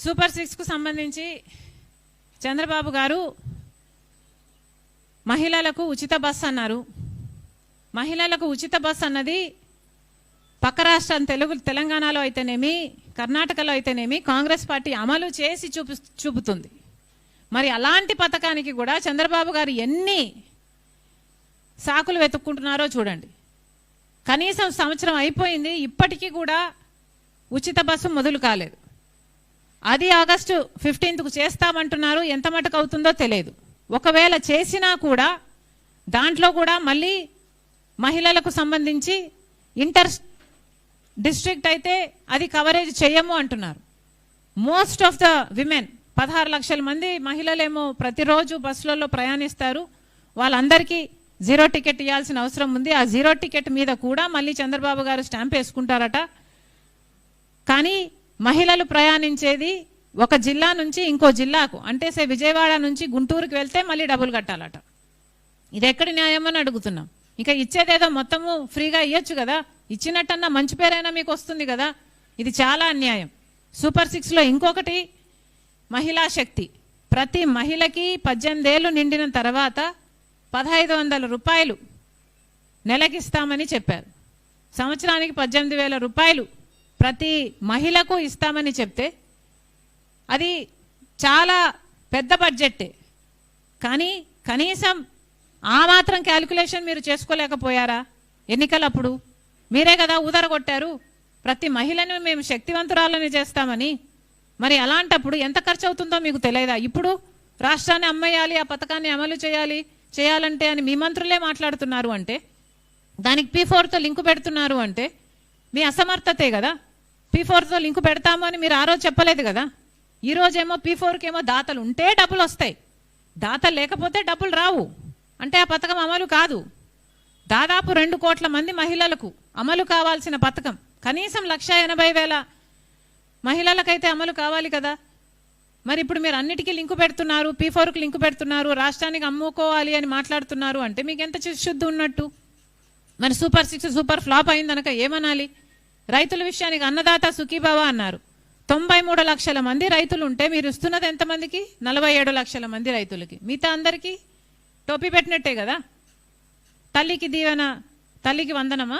Super 6 కు సంబంధించి చంద్రబాబు గారు మహిళలకు ఉచిత బస్సు అన్నారు. మహిళలకు ఉచిత బస్సు అన్నది పక్క రాష్ట్రం తెలంగాణలో అయితేనేమి కర్ణాటకలో అయితేనేమి కాంగ్రెస్ పార్టీ అమలు చేసి చూపుతుంది. మరి అలాంటి పథకానికి కూడా చంద్రబాబు గారు ఎన్ని సాకులు వెతుక్కుంటున్నారో చూడండి. కనీసం సంవత్సరం అయిపోయింది, ఇప్పటికీ కూడా ఉచిత బస్సు మొదలు కాలేదు. అది ఆగస్టు 15కు చేస్తామంటున్నారు. ఎంత మటుకు అవుతుందో తెలియదు. ఒకవేళ చేసినా కూడా దాంట్లో కూడా మళ్ళీ మహిళలకు సంబంధించి ఇంటర్ డిస్ట్రిక్ట్ అయితే అది కవరేజ్ చేయము అంటున్నారు. మోస్ట్ ఆఫ్ ద విమెన్ 16 లక్షల మంది మహిళలేమో ప్రతిరోజు బస్సులలో ప్రయాణిస్తారు. వాళ్ళందరికీ జీరో టికెట్ ఇవ్వాల్సిన అవసరం ఉంది. ఆ జీరో టికెట్ మీద కూడా మళ్ళీ చంద్రబాబు గారు స్టాంప్ వేసుకుంటారట. కానీ మహిళలు ప్రయాణించేది ఒక జిల్లా నుంచి ఇంకో జిల్లాకు, అంటే విజయవాడ నుంచి గుంటూరుకు వెళ్తే మళ్ళీ డబ్బులు కట్టాలట. ఇది ఎక్కడి న్యాయం అని అడుగుతున్నాం. ఇంకా ఇచ్చేదేదో మొత్తము ఫ్రీగా ఇవ్వచ్చు కదా, ఇచ్చినట్టన్నా మంచి పేరైనా మీకు వస్తుంది కదా. ఇది చాలా అన్యాయం. సూపర్ 6లో ఇంకొకటి మహిళా శక్తి. ప్రతి మహిళకి 18 ఏళ్ళు నిండిన తర్వాత 1500 రూపాయలు నెలకిస్తామని చెప్పారు. సంవత్సరానికి 18,000 రూపాయలు ప్రతి మహిళకు ఇస్తామని చెప్తే అది చాలా పెద్ద బడ్జెట్టే. కానీ కనీసం ఆ మాత్రం క్యాలిక్యులేషన్ మీరు చేసుకోలేకపోయారా? ఎన్నికలప్పుడు మీరే కదా ఊదరగొట్టారు, ప్రతి మహిళను మేము శక్తివంతురాలని చేస్తామని. మరి అలాంటప్పుడు ఎంత ఖర్చు అవుతుందో మీకు తెలియదా? ఇప్పుడు రాష్ట్రాన్ని అమ్మేయాలి, ఆ పథకాన్ని అమలు చేయాలంటే అని మీ మంత్రులే మాట్లాడుతున్నారు అంటే, దానికి P4తో లింకు పెడుతున్నారు అంటే మీ అసమర్థతే కదా. P4తో లింకు పెడతాము అని మీరు ఆ రోజు చెప్పలేదు కదా. ఈ రోజేమో P4కి ఏమో దాతలు ఉంటే డబ్బులు వస్తాయి, దాతలు లేకపోతే డబ్బులు రావు. అంటే ఆ పథకం అమలు కాదు. దాదాపు 2 కోట్ల మంది మహిళలకు అమలు కావాల్సిన పథకం కనీసం 1,80,000 మహిళలకైతే అమలు కావాలి కదా. మరి ఇప్పుడు మీరు అన్నిటికీ లింకు పెడుతున్నారు, P4కి లింకు పెడుతున్నారు, రాష్ట్రానికి అమ్ముకోవాలి అని మాట్లాడుతున్నారు అంటే మీకు ఎంత చిత్తశుద్ధి ఉన్నట్టు? మరి సూపర్ 6 సూపర్ ఫ్లాప్ అయిందనక ఏమనాలి? రైతుల విషయానికి అన్నదాత సుఖీభవ అన్నారు. 93 లక్షల మంది రైతులు ఉంటే మీరు ఇస్తున్నది ఎంతమందికి? 47 లక్షల మంది రైతులకి. మిగతా అందరికీ టోపీ పెట్టినట్టే కదా. తల్లికి దీవెన, తల్లికి వందనమా?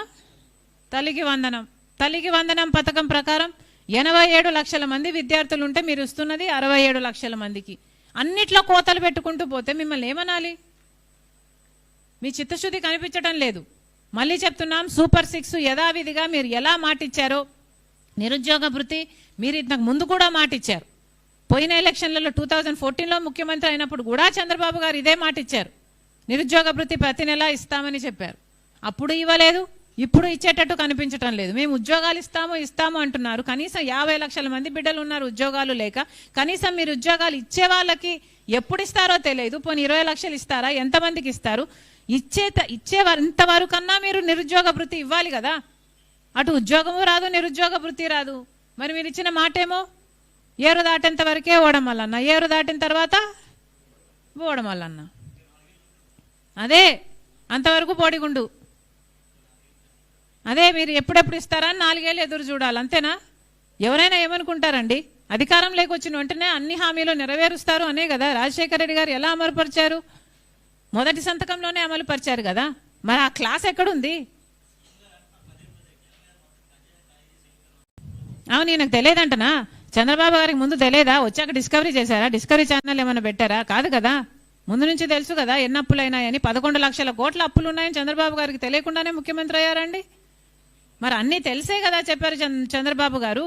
తల్లికి వందనం పథకం ప్రకారం 87 లక్షల మంది విద్యార్థులు ఉంటే మీరు ఇస్తున్నది 67 లక్షల మందికి. అన్నిట్లో కోతలు పెట్టుకుంటూ పోతే మిమ్మల్ని ఏమనాలి? మీ చిత్తశుద్ధి కనిపించడం లేదు. మళ్ళీ చెప్తున్నాం, సూపర్ 6 యథావిధిగా మీరు ఎలా మాటిచ్చారో నిరుద్యోగ భృతి మీరు ఇంతకు ముందు కూడా మాటిచ్చారు. పోయిన ఎలక్షన్లలో 2014లో ముఖ్యమంత్రి అయినప్పుడు కూడా చంద్రబాబు గారు ఇదే మాటిచ్చారు. నిరుద్యోగ భృతి ప్రతి నెల ఇస్తామని చెప్పారు. అప్పుడు ఇవ్వలేదు, ఇప్పుడు ఇచ్చేటట్టు కనిపించడం లేదు. మేము ఉద్యోగాలు ఇస్తాము అంటున్నారు. కనీసం 50 లక్షల మంది బిడ్డలు ఉన్నారు ఉద్యోగాలు లేక. కనీసం మీరు ఉద్యోగాలు ఇచ్చే వాళ్ళకి ఎప్పుడు ఇస్తారో తెలియదు. పోనీ 20 లక్షలు ఇస్తారా? ఎంతమందికి ఇస్తారు? ఇంతవరకన్నా మీరు నిరుద్యోగ భృతి ఇవ్వాలి కదా. అటు ఉద్యోగము రాదు, నిరుద్యోగ భృతి రాదు. మరి మీరు ఇచ్చిన మాటేమో ఏరు దాటేంత వరకే ఓడమల్లన్న, ఏరు దాటిన తర్వాత ఓడమల్లన్న. అదే అంతవరకు పోడిగుండు. అదే మీరు ఎప్పుడెప్పుడు ఇస్తారని 4 ఏళ్ళు ఎదురు చూడాలి, అంతేనా? ఎవరైనా ఏమనుకుంటారండి? అధికారం లేకొచ్చిన వెంటనే అన్ని హామీలు నెరవేరుస్తారు అనే కదా రాజశేఖర రెడ్డి గారు ఎలా అమలుపరిచారు? మొదటి సంతకంలోనే అమలు పరిచారు కదా. మరి ఆ క్లాస్ ఎక్కడుంది? అవును, నాకు తెలియదంటనా? చంద్రబాబు గారికి ముందు తెలియదా? వచ్చాక డిస్కవరీ చేశారా? డిస్కవరీ ఛానల్ ఏమైనా పెట్టారా? కాదు కదా, ముందు నుంచి తెలుసు కదా ఎన్ని అప్పులు అయినాయని. 11 లక్షల కోట్ల అప్పులు ఉన్నాయని చంద్రబాబు గారికి తెలియకుండానే ముఖ్యమంత్రి అయ్యారండి. మరి అన్నీ తెలిసే కదా చెప్పారు చంద్రబాబు గారు.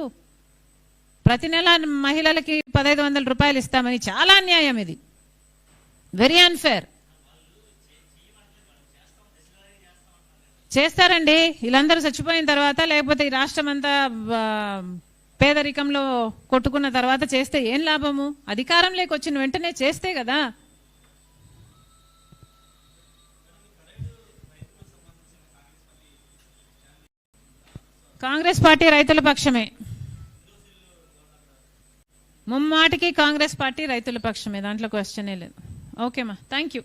ప్రతి నెల మహిళలకి 1,500 రూపాయలు ఇస్తామని. చాలా అన్యాయం ఇది, వెరీ అన్ఫేర్. చేస్తారండి వీళ్ళందరూ చచ్చిపోయిన తర్వాత, లేకపోతే ఈ రాష్ట్రం అంతా పేదరికంలో కొట్టుకున్న తర్వాత చేస్తే ఏం లాభము? అధికారం లేకొచ్చిన వెంటనే చేస్తే కదా. కాంగ్రెస్ పార్టీ రైతుల పక్షమే, ముమ్మాటికి కాంగ్రెస్ పార్టీ రైతుల పక్షమే, దాంట్లో క్వశ్చనే లేదు. ఓకేమా, థ్యాంక్ యూ.